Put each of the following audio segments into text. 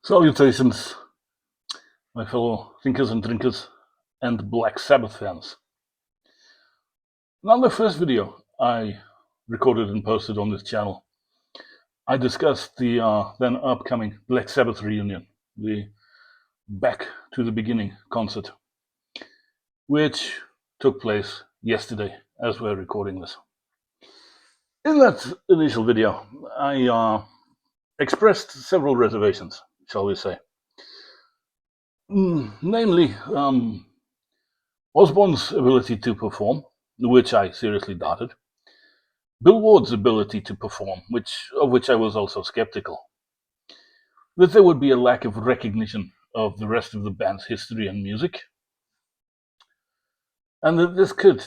Salutations, my fellow thinkers and drinkers and Black Sabbath fans. Now, the first video I recorded and posted on this channel, I discussed the then upcoming Black Sabbath reunion, the Back to the Beginning concert, which took place yesterday as we're recording this. In that initial video, I expressed several reservations, shall we say. Namely, Osbourne's ability to perform, which I seriously doubted. Bill Ward's ability to perform, of which I was also skeptical. That there would be a lack of recognition of the rest of the band's history and music. And that this could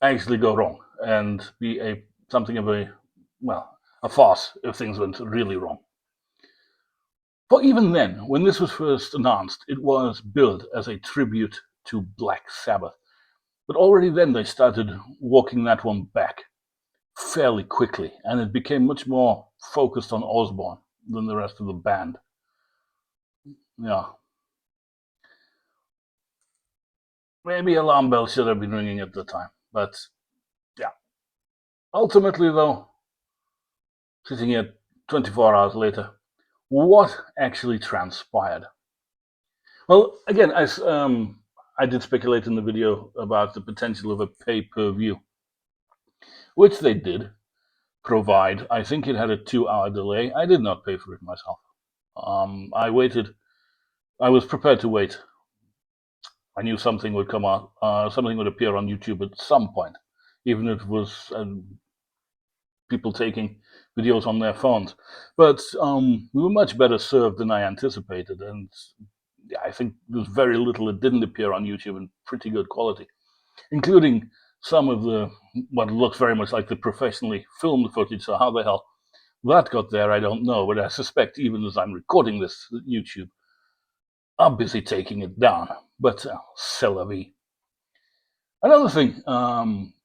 actually go wrong and be something of a farce if things went really wrong. For even then, when this was first announced, it was billed as a tribute to Black Sabbath. But already then they started walking that one back fairly quickly, and it became much more focused on Osbourne than the rest of the band. Yeah. Maybe alarm bells should have been ringing at the time, but yeah. Ultimately, though, sitting here 24 hours later, what actually transpired? Well, again, as I did speculate in the video about the potential of a pay-per-view, which they did provide. I think it had a 2-hour delay. I did not pay for it myself. I waited. I was prepared to wait. I knew something would come out, something would appear on YouTube at some point, even if it was people taking videos on their phones. But we were much better served than I anticipated, and I think there's very little that didn't appear on YouTube in pretty good quality, including some of what looks very much like the professionally filmed footage. So how the hell that got there, I don't know, but I suspect even as I'm recording this, YouTube are busy taking it down. But c'est la vie. Another thing,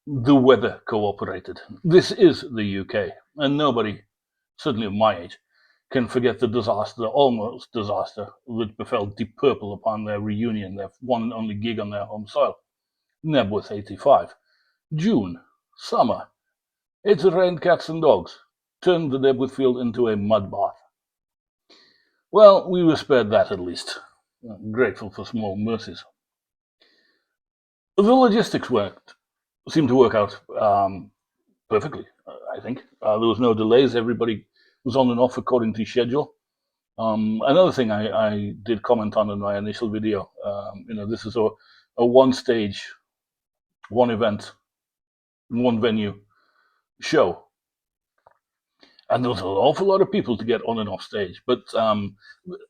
the weather cooperated. This is the UK, and nobody, certainly of my age, can forget the disaster, almost disaster, that befell Deep Purple upon their reunion, their one and only gig on their home soil. Nebworth 85. June, summer. It's rained cats and dogs. Turned the Nebworth field into a mud bath. Well, we were spared that at least. Grateful for small mercies. The logistics seemed to work out perfectly, I think. There was no delays. Everybody was on and off according to schedule. Another thing I did comment on in my initial video, this is a one-stage, one event, one venue show. And there was an awful lot of people to get on and off stage, but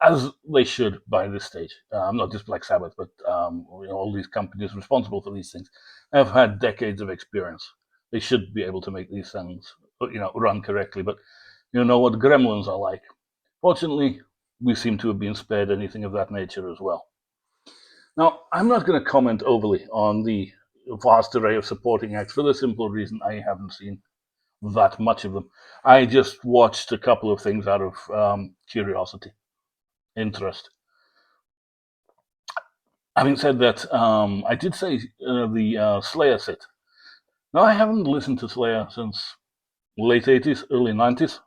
as they should by this stage. Not just Black Sabbath, but all these companies responsible for these things have had decades of experience. They should be able to make these things, run correctly. But you know what gremlins are like. Fortunately, we seem to have been spared anything of that nature as well. Now, I'm not going to comment overly on the vast array of supporting acts for the simple reason I haven't seen that much of them. I just watched a couple of things out of curiosity, interest. Having said that, I did say the Slayer set. Now, I haven't listened to Slayer since late 80s, early 90s.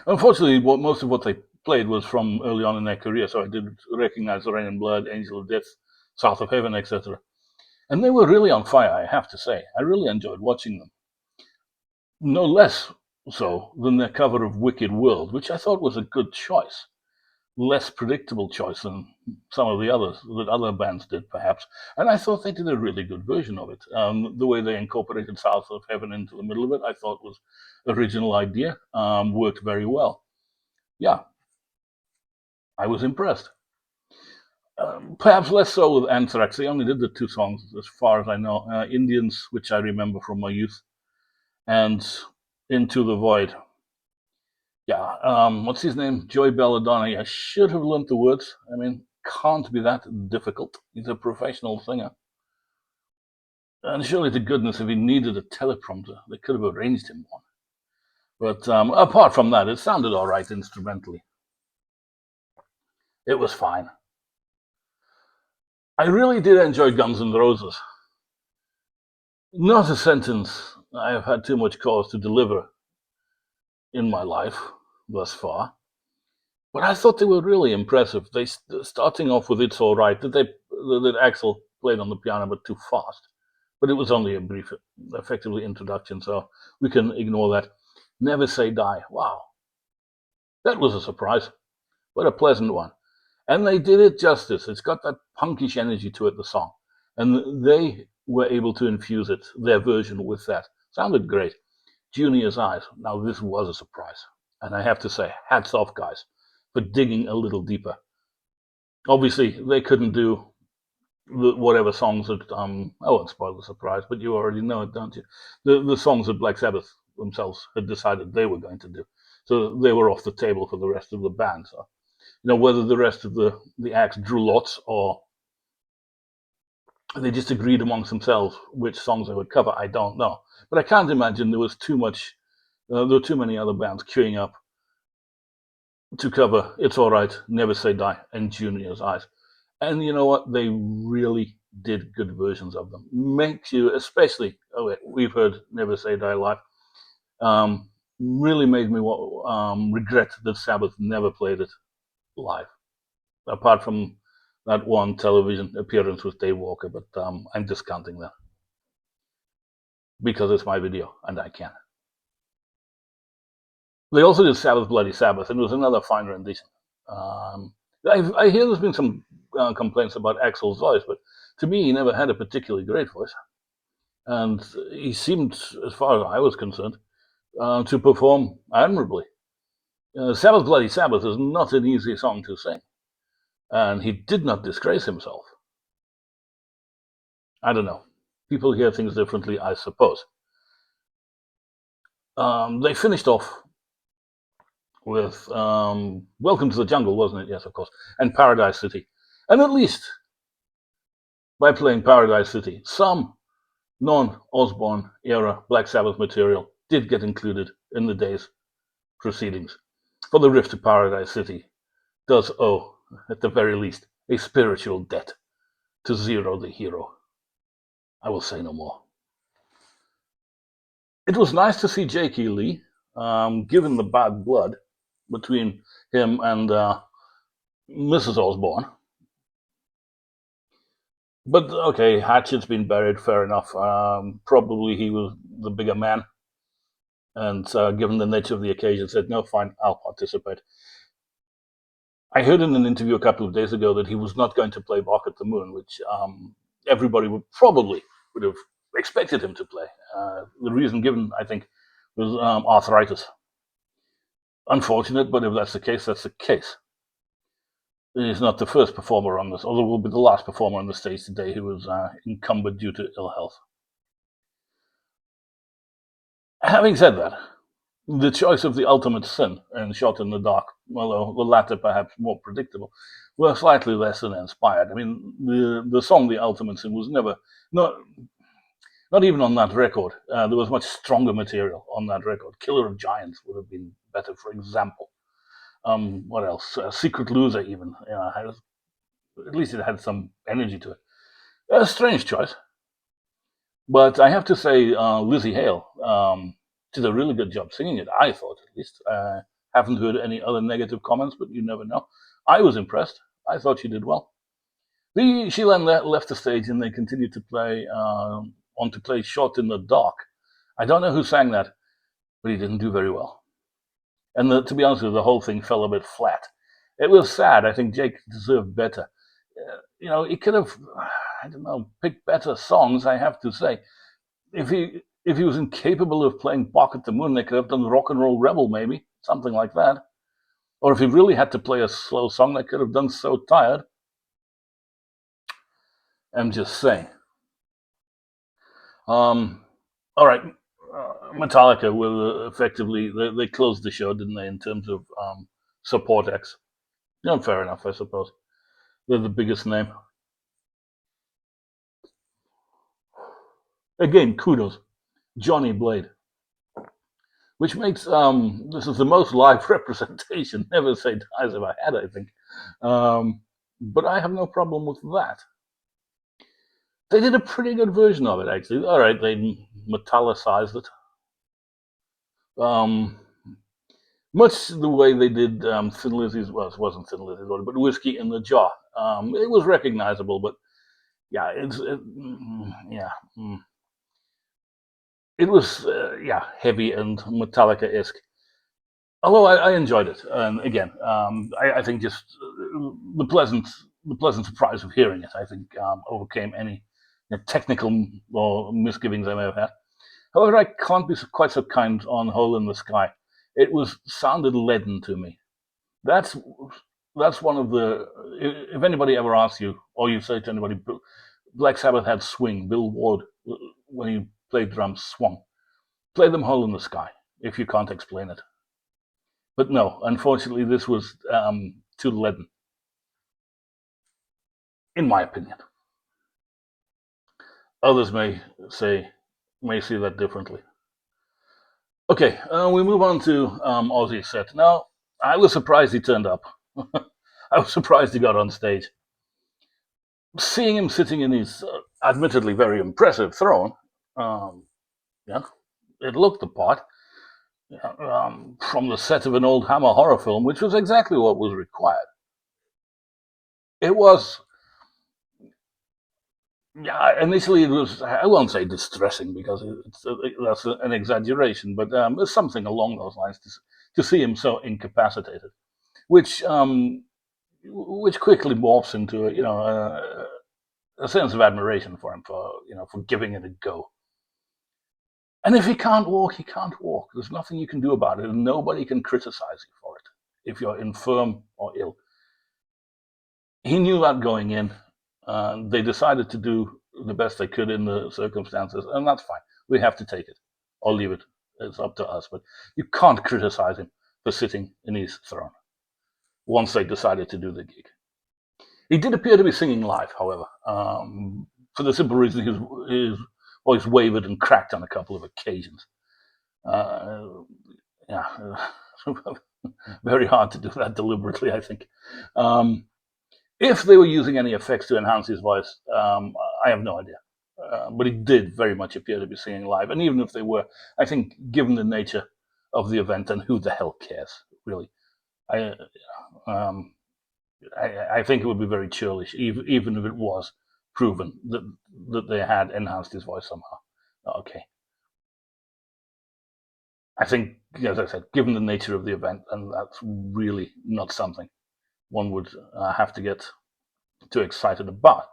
Unfortunately, most of what they played was from early on in their career, so I did recognize The Rain and Blood, Angel of Death, South of Heaven, etc. And they were really on fire, I have to say. I really enjoyed watching them. No less so than their cover of Wicked World, which I thought was a good choice. Less predictable choice than some of the others that other bands did, perhaps. And I thought they did a really good version of it. The way they incorporated South of Heaven into the middle of it, I thought was original idea, worked very well. Yeah, I was impressed. Perhaps less so with Anthrax. They only did the 2 songs, as far as I know. Indians, which I remember from my youth, and Into the Void. Yeah, what's his name? Joey Belladonna. I should have learned the words. I mean, can't be that difficult. He's a professional singer. And surely to goodness, if he needed a teleprompter, they could have arranged him one. But apart from that, it sounded all right instrumentally. It was fine. I really did enjoy Guns N' Roses. Not a sentence I have had too much cause to deliver in my life thus far. But I thought they were really impressive. They starting off with "It's All Right." That Axel played on the piano, but too fast. But it was only a brief, effectively introduction, so we can ignore that. "Never Say Die." Wow, that was a surprise, but a pleasant one. And they did it justice. It's got that punkish energy to it, the song, and they were able to infuse it, their version, with that. Sounded great. "Junior's Eyes." Now this was a surprise, and I have to say, hats off, guys, for digging a little deeper. Obviously, they couldn't do whatever songs that I won't spoil the surprise, but you already know it, don't you? The songs that Black Sabbath themselves had decided they were going to do, so they were off the table for the rest of the band. So whether the rest of the acts drew lots or they just agreed amongst themselves which songs they would cover, I don't know. But I can't imagine there was too much. There were too many other bands queuing up to cover "It's All Right," "Never Say Die," and "Junior's Eyes." And you know what? They really did good versions of them. Makes you, especially, we've heard "Never Say Die" live. Really made me regret that Sabbath never played it live, apart from that one television appearance with Dave Walker. But I'm discounting that because it's my video and I can. They also did "Sabbath Bloody Sabbath," and it was another fine rendition. I hear there's been some complaints about Axel's voice, but to me, he never had a particularly great voice. And he seemed, as far as I was concerned, to perform admirably. "Sabbath Bloody Sabbath" is not an easy song to sing, and he did not disgrace himself. I don't know. People hear things differently, I suppose. They finished off with "Welcome to the Jungle," wasn't it? Yes, of course. And "Paradise City." And at least by playing "Paradise City," some non-Osbourne era Black Sabbath material did get included in the day's proceedings. For the riff to "Paradise City" does owe, at the very least, a spiritual debt to Zero the Hero. I will say no more. It was nice to see J.K. Lee, given the bad blood between him and Mrs. Osbourne. But okay, hatchet's been buried, fair enough. Probably he was the bigger man, and given the nature of the occasion, said, "No, fine, I'll participate." I heard in an interview a couple of days ago that he was not going to play "Bark at the Moon," which everybody would have expected him to play. The reason given, I think, was arthritis. Unfortunate, but if that's the case, that's the case. He's not the first performer on this, although will be the last performer on the stage today who was encumbered due to ill health. Having said that, the choice of "The Ultimate Sin" and "Shot in the Dark," although the latter perhaps more predictable, were slightly less than inspired. I mean, the song "The Ultimate Sin" was never, not even on that record. There was much stronger material on that record. "Killer of Giants" would have been better, for example. What else? "Secret Loser," even. At least it had some energy to it. A strange choice. But I have to say, Lizzie Hale did a really good job singing it, I thought, at least. Haven't heard any other negative comments, but you never know. I was impressed. I thought she did well. She then left the stage and they continued to play on to play "Shot in the Dark." I don't know who sang that, but he didn't do very well. And to be honest with you, the whole thing fell a bit flat. It was sad. I think Jake deserved better. He could have, I don't know, picked better songs, I have to say. If he was incapable of playing "Bark at the Moon," they could have done "Rock and Roll Rebel," maybe, something like that. Or if he really had to play a slow song, they could have done "So Tired." I'm just saying. All right, Metallica will effectively they closed the show, didn't they? In terms of support acts, fair enough, I suppose. They're the biggest name. Again, kudos, Johnny Blade, which makes this is the most live representation "Never Say Dies" ever had, I think. But I have no problem with that. They did a pretty good version of it, actually. All right, they metallicized it. Much the way they did Thin Lizzy's, well, it wasn't Thin Lizzy's, but Whiskey in the Jar. It was recognizable, but yeah, yeah. It was, yeah, heavy and Metallica-esque. Although I enjoyed it, and again, I think just the pleasant surprise of hearing it, I think, overcame any technical or misgivings I may have had. However, I can't be quite so kind on "Hole in the Sky." It was sounded leaden to me. That's that's one of the. If anybody ever asks you, or you say to anybody, Black Sabbath had swing. Bill Ward, when he played drums, swung. Play them "Hole in the Sky" if you can't explain it. But no, unfortunately, this was too leaden, in my opinion. Others may see that differently. Okay, we move on to Ozzy's set. Now, I was surprised he turned up. I was surprised he got on stage. Seeing him sitting in his admittedly very impressive throne, yeah, it looked the part from the set of an old Hammer horror film, which was exactly what was required. It was, yeah, initially it was, I won't say distressing because that's an exaggeration, but something along those lines to see him so incapacitated, which which quickly morphs into a sense of admiration for him for giving it a go. And if he can't walk, he can't walk. There's nothing you can do about it, and nobody can criticize you for it if you're infirm or ill. He knew that going in. They decided to do the best they could in the circumstances, and that's fine. We have to take it or leave it. It's up to us. But you can't criticize him for sitting in his throne once they decided to do the gig. He did appear to be singing live, however, for the simple reason his voice wavered and cracked on a couple of occasions. Yeah, very hard to do that deliberately, I think. If they were using any effects to enhance his voice, I have no idea. But he did very much appear to be singing live. And even if they were, I think, given the nature of the event, and who the hell cares, really? I, um, I think it would be very churlish, even if it was proven that they had enhanced his voice somehow. Okay. I think, as I said, given the nature of the event, and that's really not something one would have to get too excited about.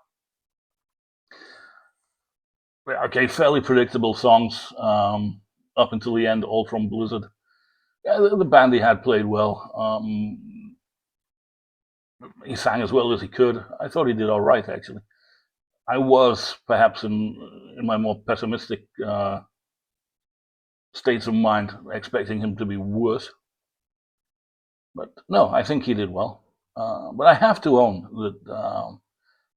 Okay, fairly predictable songs up until the end, all from Blizzard. Yeah, the band he had played well. He sang as well as he could. I thought he did all right, actually. I was perhaps in my more pessimistic states of mind expecting him to be worse. But no, I think he did well. But I have to own that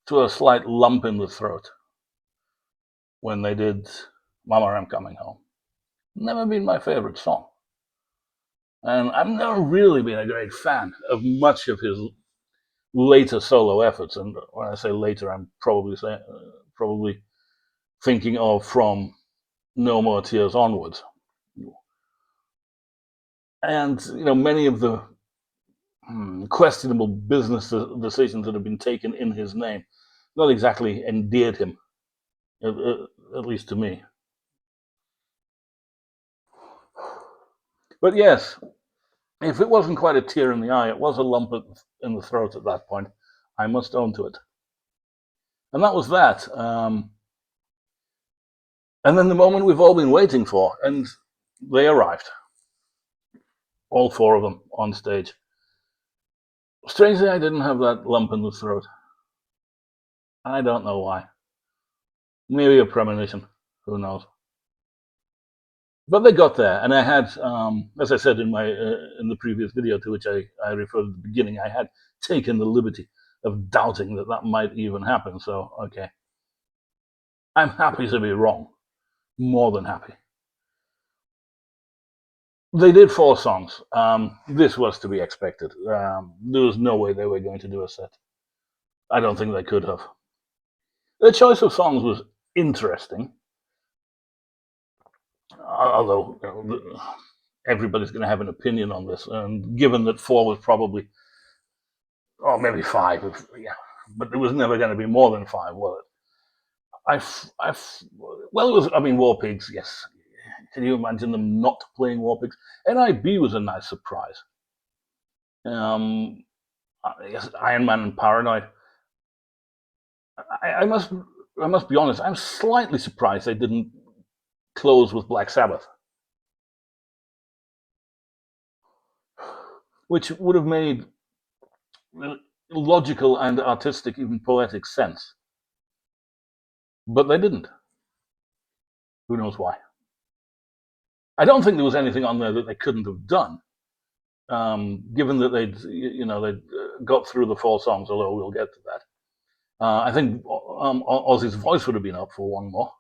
to a slight lump in the throat when they did Mama, I'm Coming Home. Never been my favorite song. And I've never really been a great fan of much of his later solo efforts. And when I say later, I'm probably thinking of from No More Tears onwards. And many of the questionable business decisions that have been taken in his name not exactly endeared him, at least to me. But yes, if it wasn't quite a tear in the eye, it was a lump in the throat at that point. I must own to it. And that was that. And then the moment we've all been waiting for, and they arrived. All four of them on stage. Strangely, I didn't have that lump in the throat. I don't know why. Maybe a premonition. Who knows? But they got there, and I had, as I said in the previous video to which I referred at the beginning, I had taken the liberty of doubting that might even happen. So okay, I'm happy to be wrong, more than happy. They did 4 songs. This was to be expected. There was no way they were going to do a set. I don't think they could have. The choice of songs was interesting, although everybody's going to have an opinion on this. And given that 4 was probably, or maybe 5, yeah, but it was never going to be more than 5, was it? Well, it was. I mean, War Pigs. Yes. Can you imagine them not playing War Pigs? NIB was a nice surprise. Yes, Iron Man and Paranoid. I must be honest. I'm slightly surprised they didn't close with Black Sabbath, which would have made logical and artistic, even poetic sense. But they didn't. Who knows why? I don't think there was anything on there that they couldn't have done, given that they'd got through the 4 songs. Although we'll get to that. I think Ozzy's voice would have been up for one more.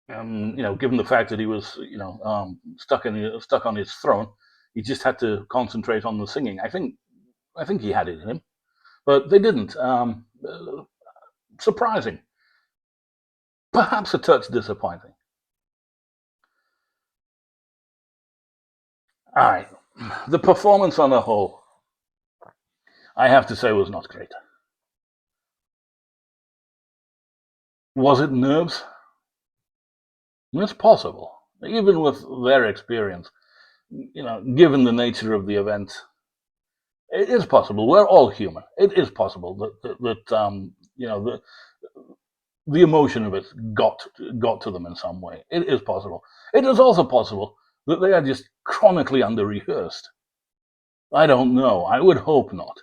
Given the fact that he was, stuck on his throne, he just had to concentrate on the singing. I think he had it in him, but they didn't. Surprising, perhaps a touch disappointing. All right, the performance on the whole, I have to say, was not great. Was it nerves? It's possible, even with their experience. Given the nature of the event, it is possible. We're all human. It is possible that the emotion of it got to them in some way. It is possible. It is also possible that they are just chronically under rehearsed. I don't know. I would hope not.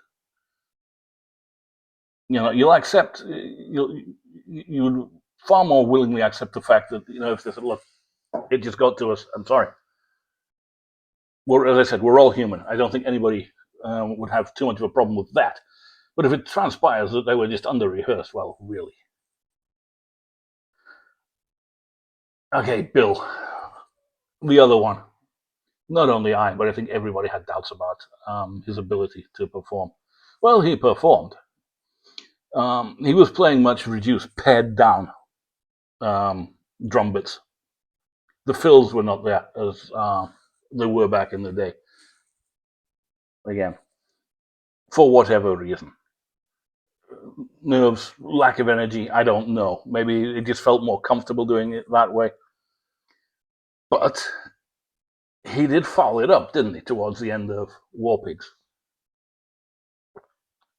You'll accept. You would far more willingly accept the fact that if they said, "Look, it just got to us. I'm sorry." As I said, we're all human. I don't think anybody would have too much of a problem with that. But if it transpires that they were just under rehearsed, well, really. Okay, Bill, the other one. Not only I, but I think everybody had doubts about his ability to perform. Well, he performed. He was playing much reduced, pared down drum bits. The fills were not there as they were back in the day. Again, for whatever reason. Nerves, lack of energy, I don't know. Maybe it just felt more comfortable doing it that way. But he did follow it up, didn't he, towards the end of War Pigs?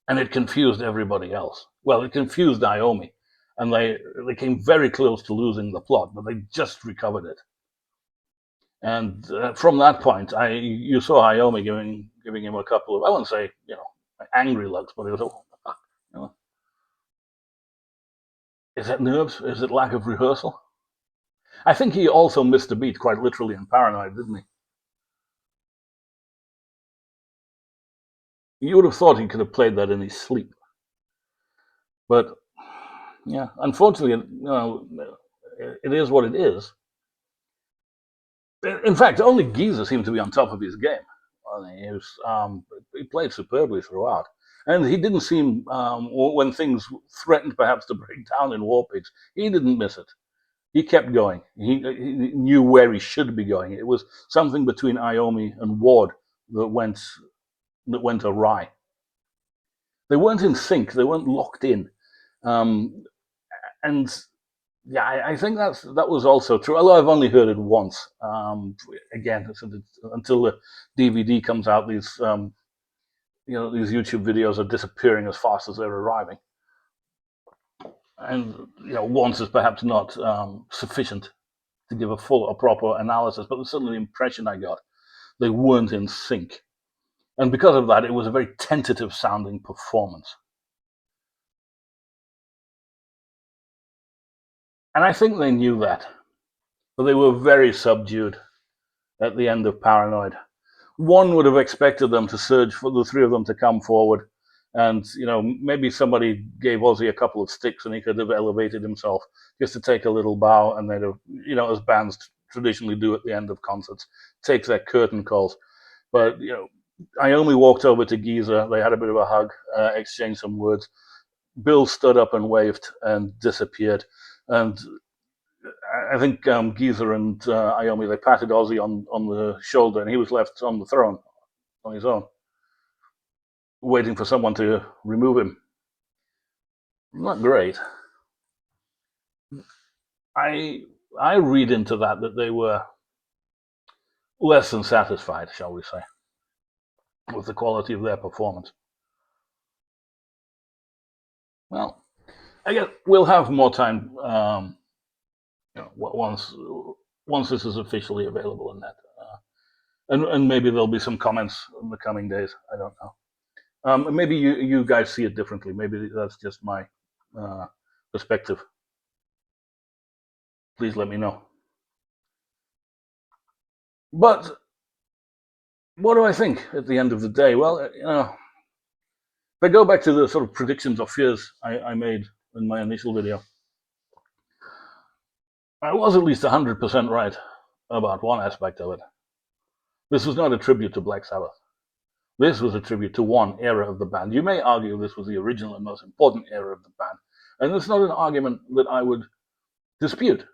And it confused everybody else. Well, it confused Naomi, and they came very close to losing the plot, but they just recovered it. And from that point, you saw Naomi giving him a couple of, I wouldn't say angry looks, but it was is it nerves? Is it lack of rehearsal? I think he also missed a beat quite literally in Paranoid, didn't he? You would have thought he could have played that in his sleep. But, yeah, unfortunately, it is what it is. In fact, only Giza seemed to be on top of his game. He played superbly throughout. And he didn't seem, when things threatened perhaps to break down in War Pigs, he didn't miss it. He kept going. He knew where he should be going. It was something between Naomi and Ward that went awry. They weren't in sync. They weren't locked in. And yeah, I think that was also true. Although I've only heard it once. Again, until the DVD comes out, these these YouTube videos are disappearing as fast as they're arriving. And once is perhaps not sufficient to give a proper analysis, but certainly the impression I got, they weren't in sync. And because of that, it was a very tentative sounding performance. And I think they knew that. But they were very subdued at the end of Paranoid. One would have expected them to surge, for the 3 of them to come forward. And, maybe somebody gave Ozzy a couple of sticks and he could have elevated himself just to take a little bow. And they'd have, as bands traditionally do at the end of concerts, take their curtain calls. But Iommi walked over to Geezer. They had a bit of a hug, exchanged some words. Bill stood up and waved and disappeared. And I think Geezer and Iommi, they patted Ozzy on the shoulder, and he was left on the throne on his own, waiting for someone to remove him. Not great. I read into that they were less than satisfied, shall we say, with the quality of their performance. Well, I guess we'll have more time once this is officially available in net, and maybe there'll be some comments in the coming days. I don't know. Maybe you guys see it differently. Maybe that's just my perspective. Please let me know. But what do I think at the end of the day? Well, if I go back to the sort of predictions or fears I made in my initial video, I was at least 100% right about one aspect of it. This was not a tribute to Black Sabbath. This was a tribute to one era of the band. You may argue this was the original and most important era of the band, and it's not an argument that I would dispute.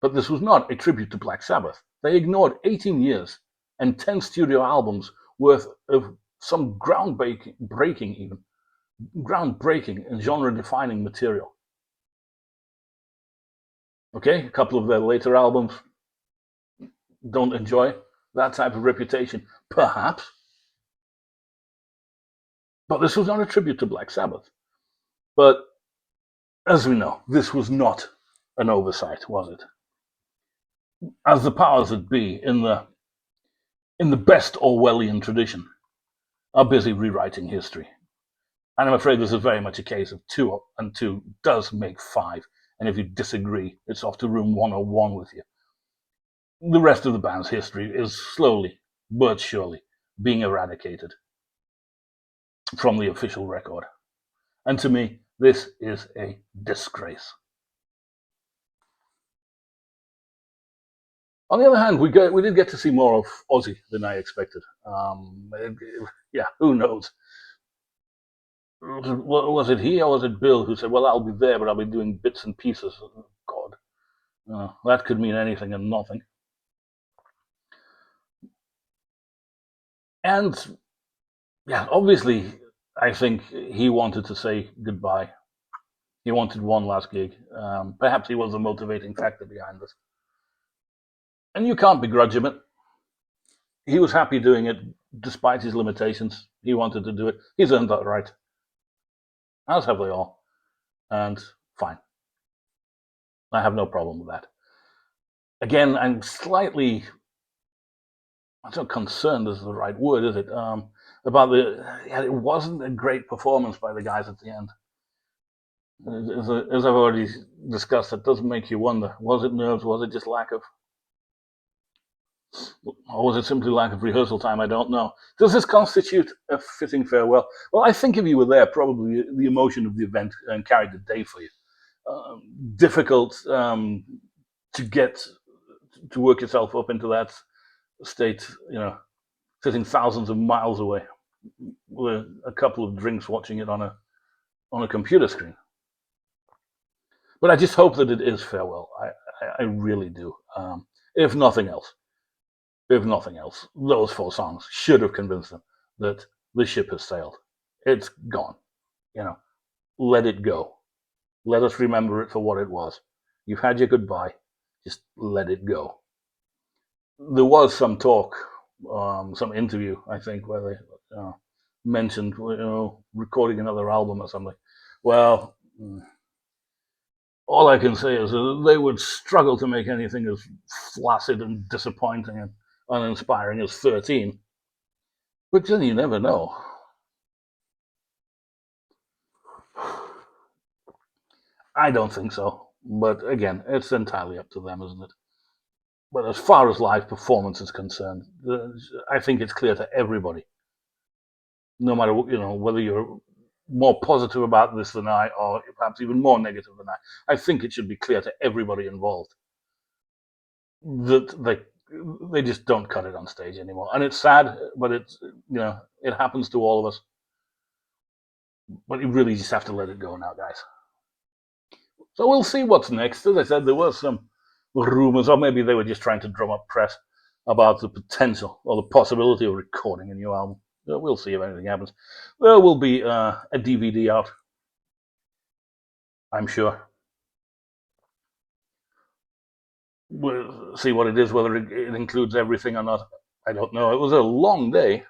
But this was not a tribute to Black Sabbath. They ignored 18 years and 10 studio albums worth of some groundbreaking and genre-defining material. Okay, a couple of their later albums don't enjoy that type of reputation, perhaps. But this was not a tribute to Black Sabbath. But as we know, this was not an oversight, was it? As the powers that be in the best Orwellian tradition are busy rewriting history. And I'm afraid this is very much a case of 2 and 2 does make 5. And if you disagree, it's off to room 101 with you. The rest of the band's history is slowly but surely being eradicated from the official record. And to me, this is a disgrace. On the other hand, we did get to see more of Ozzy than I expected. Who knows? Was it he or was it Bill who said, well, I'll be there, but I'll be doing bits and pieces? Oh, God. That could mean anything and nothing. And, obviously, I think he wanted to say goodbye. He wanted one last gig. Perhaps he was the motivating factor behind this. And you can't begrudge him it. He was happy doing it despite his limitations. He wanted to do it. He's earned that right. As have they all. And fine. I have no problem with that. Again, I'm slightly, I'm not concerned is the right word, is it? About it wasn't a great performance by the guys at the end. As I've already discussed, it does make you wonder, was it nerves? Was it just or was it simply lack of rehearsal time? I don't know. Does this constitute a fitting farewell? Well, I think if you were there, probably the emotion of the event carried the day for you. Difficult to work yourself up into that state, sitting thousands of miles away with a couple of drinks watching it on a computer screen. But I just hope that it is farewell. I really do. If nothing else, those 4 songs should have convinced them that the ship has sailed. It's gone. Let it go. Let us remember it for what it was. You've had your goodbye. Just let it go. There was some talk, some interview, I think, where they mentioned, recording another album or something. Well, all I can say is that they would struggle to make anything as flaccid and disappointing and uninspiring as 13. But then you never know. I don't think so. But again, it's entirely up to them, isn't it? But as far as live performance is concerned, I think it's clear to everybody, no matter whether you're more positive about this than I, or perhaps even more negative than I think it should be clear to everybody involved that they just don't cut it on stage anymore, and it's sad, but it's it happens to all of us. But you really just have to let it go now, guys. So we'll see what's next. As I said, there were some rumors, or maybe they were just trying to drum up press about the potential or the possibility of recording a new album. So we'll see if anything happens. There will be a DVD out, I'm sure. We'll see what it is, whether it includes everything or not. I don't know. It was a long day.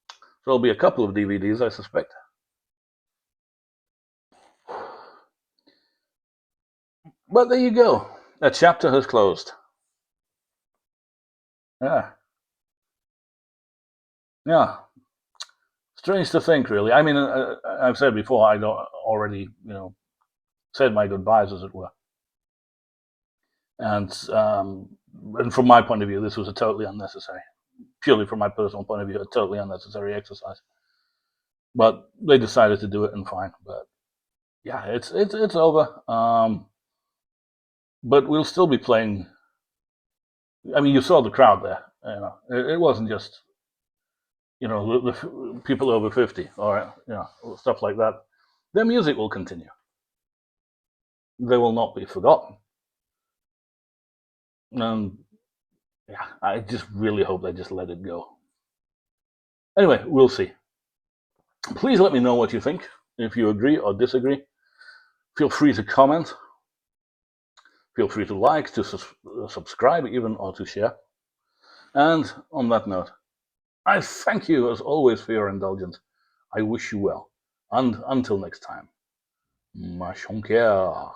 So there'll be a couple of DVDs, I suspect. But there you go. A chapter has closed. Yeah. Yeah. Strange to think, really. I mean, I've said before, I don't already, said my goodbyes, as it were. And from my point of view, this was a totally unnecessary, purely from my personal point of view, a totally unnecessary exercise. But they decided to do it, and fine. But yeah, it's over. But we'll still be playing. I mean, you saw the crowd there. It wasn't just the people over 50 or stuff like that. Their music will continue. They will not be forgotten. And yeah, I just really hope they just let it go. Anyway, we'll see. Please let me know what you think. If you agree or disagree, feel free to comment. Feel free to like, to subscribe even, or to share. And on that note, I thank you as always for your indulgence. I wish you well. And until next time, Maçhonquèrre.